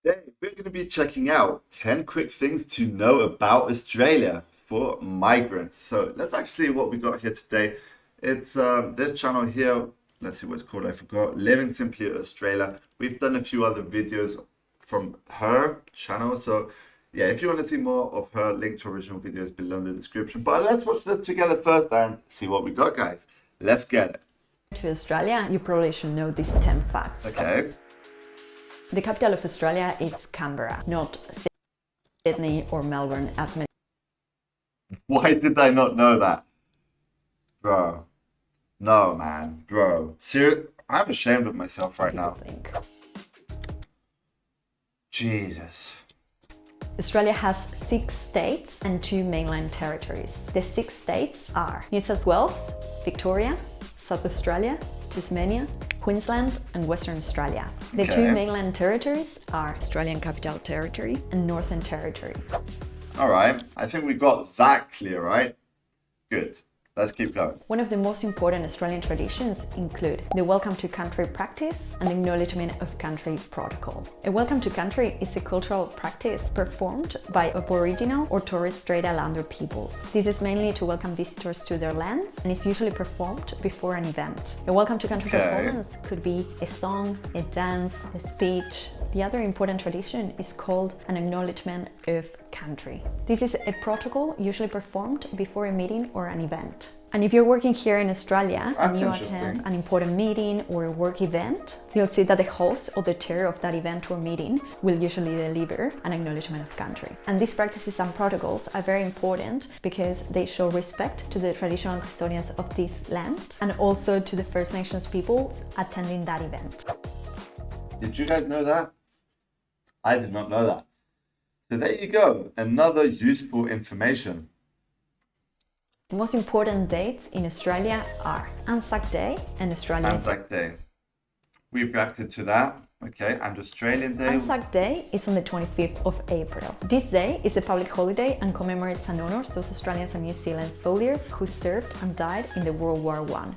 Today, we're going to be checking out 10 quick things to know about Australia for migrants. So let's actually see what we got here today. It's this channel here. Let's see what it's called. I forgot. Living Simply Australia. We've done a few other videos from her channel. So yeah, if you want to see more of her, link to original videos below in the description. But let's watch this together first and see what we got, guys. Let's get it. To Australia, you probably should know these 10 facts. Okay. The capital of Australia is Canberra, not Sydney or Melbourne as many Why did I not know that? Bro. No, man. Bro. Serious? I'm ashamed of myself right people now. think. Jesus. Australia has 6 states and 2 mainland territories. The 6 states are New South Wales, Victoria, South Australia, Tasmania, Queensland and Western Australia. The 2 mainland territories are Australian Capital Territory and Northern Territory. All right. I think we got that clear, right? Good. Let's keep going. One of the most important Australian traditions include the Welcome to Country practice and the Acknowledgement of Country protocol. A Welcome to Country is a cultural practice performed by Aboriginal or Torres Strait Islander peoples. This is mainly to welcome visitors to their lands and is usually performed before an event. A Welcome to Country performance could be a song, a dance, a speech. The other important tradition is called an Acknowledgement of Country. This is a protocol usually performed before a meeting or an event. And if you're working here in Australia and you attend an important meeting or a work event, you'll see that the host or the chair of that event or meeting will usually deliver an acknowledgement of country. And these practices and protocols are very important because they show respect to the traditional custodians of this land and also to the First Nations people attending that event. Did you guys know that? I did not know that. So there you go. Another useful information. The most important dates in Australia are Anzac Day and Australian Anzac Day. We've reacted to that. Okay, and Australian Day. Anzac Day is on the 25th of April. This day is a public holiday and commemorates and honors those Australians and New Zealand soldiers who served and died in the World War I.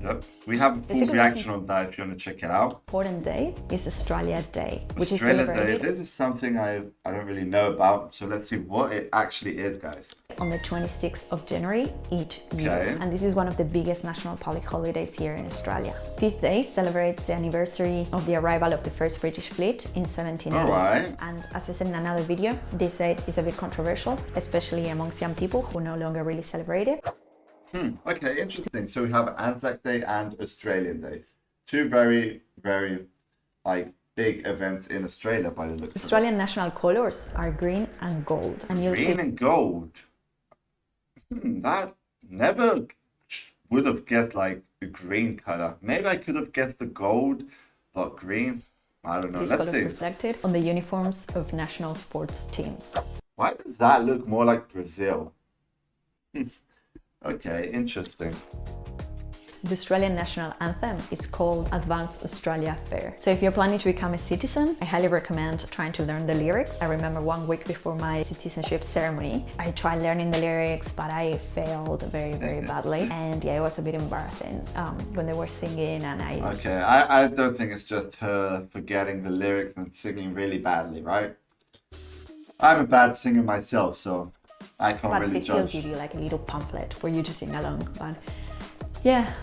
Yep. We have a full reaction on that if you want to check it out. Important day is Australia Day, which Australia is celebrated. Day. This is something I don't really know about, so let's see what it actually is, guys. On the 26th of January each year. And this is one of the biggest national public holidays here in Australia. This day celebrates the anniversary of the arrival of the first British fleet in 1788. Alright. And as I said in another video, this date is a bit controversial, especially amongst young people who no longer really celebrate it. Okay, interesting. So we have Anzac Day and Australian Day. 2 very, very big events in Australia by the looks of it. Australian national colours are green and gold. And you'll Green and gold. That never would have guessed like the green color. Maybe I could have guessed the gold, but green, I don't know. These Let's colours see. reflected on the uniforms of national sports teams. Why does that look more like Brazil? Okay, interesting. The Australian national anthem is called Advance Australia Fair. So if you're planning to become a citizen, I highly recommend trying to learn the lyrics. I remember 1 week before my citizenship ceremony, I tried learning the lyrics, but I failed very, very badly. And yeah, it was a bit embarrassing when they were singing and I... Okay, I don't think it's just her forgetting the lyrics and singing really badly, right? I'm a bad singer myself, so I can't really judge. But they still give you like a little pamphlet for you to sing along. But yeah.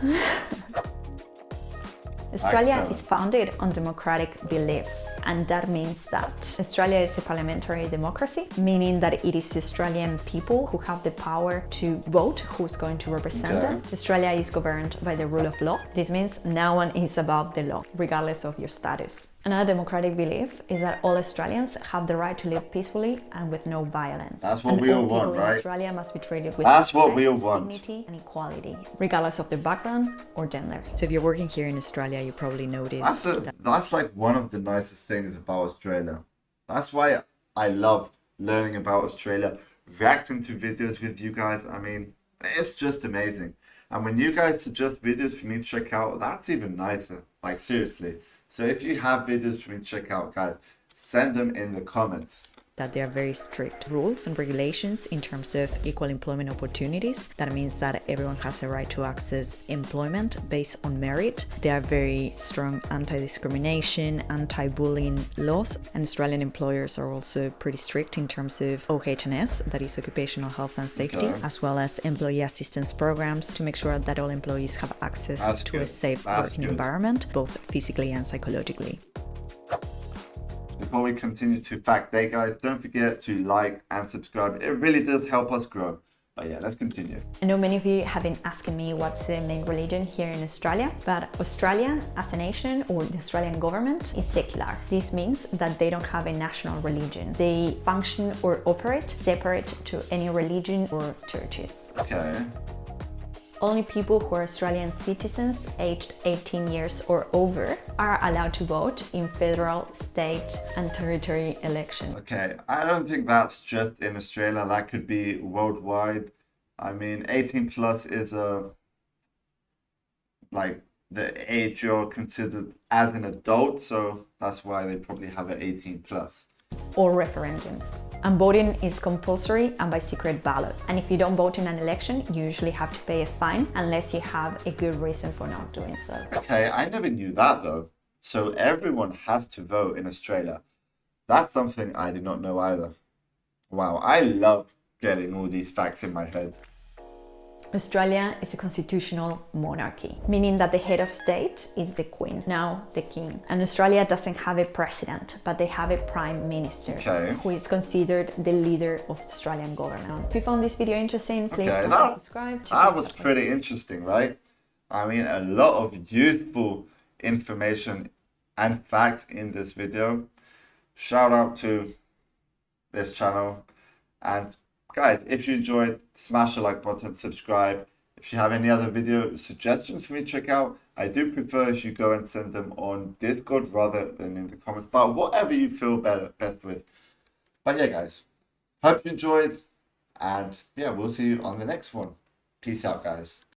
Australia is founded on democratic beliefs, and that means that Australia is a parliamentary democracy, meaning that it is the Australian people who have the power to vote who's going to represent them. Australia is governed by the rule of law. This means no one is above the law, regardless of your status. Another democratic belief is that all Australians have the right to live peacefully and with no violence. That's what we all want, right? Australia must be treated with dignity and equality, regardless of their background or gender. So if you're working here in Australia, you probably noticed that's like one of the nicest things about Australia. That's why I love learning about Australia, reacting to videos with you guys. I mean, it's just amazing. And when you guys suggest videos for me to check out, that's even nicer. Like, seriously. So if you have videos for me to check out, guys, send them in the comments. that there are very strict rules and regulations in terms of equal employment opportunities. That means that everyone has a right to access employment based on merit. There are very strong anti-discrimination, anti-bullying laws, and Australian employers are also pretty strict in terms of OH&S, that is occupational health and safety, as well as employee assistance programs to make sure that all employees have access to a safe working environment, both physically and psychologically. Before we continue to fact day, guys, don't forget to like and subscribe. It really does help us grow. But yeah, let's continue. I know many of you have been asking me what's the main religion here in Australia, but Australia as a nation, or the Australian government, is secular. This means that they don't have a national religion. They function or operate separate to any religion or churches. Okay. Only people who are Australian citizens aged 18 years or over are allowed to vote in federal, state and territory elections. Okay, I don't think that's just in Australia. That could be worldwide. I mean, 18 plus is like the age you're considered as an adult, so that's why they probably have an 18 plus. Or referendums. And voting is compulsory and by secret ballot. And if you don't vote in an election, you usually have to pay a fine unless you have a good reason for not doing so. Okay, I never knew that though. So everyone has to vote in Australia. That's something I did not know either. Wow, I love getting all these facts in my head. Australia is a constitutional monarchy, meaning that the head of state is the Queen, now the King. And Australia doesn't have a president, but they have a prime minister, who is considered the leader of the Australian government. If you found this video interesting, please subscribe. That was pretty interesting, right? I mean, a lot of useful information and facts in this video. Shout out to this channel, and guys, if you enjoyed, smash the like button, subscribe. If you have any other video suggestions for me to check out, I do prefer if you go and send them on Discord rather than in the comments, but whatever you feel best with. But yeah, guys, hope you enjoyed, and yeah, we'll see you on the next one. Peace out, guys.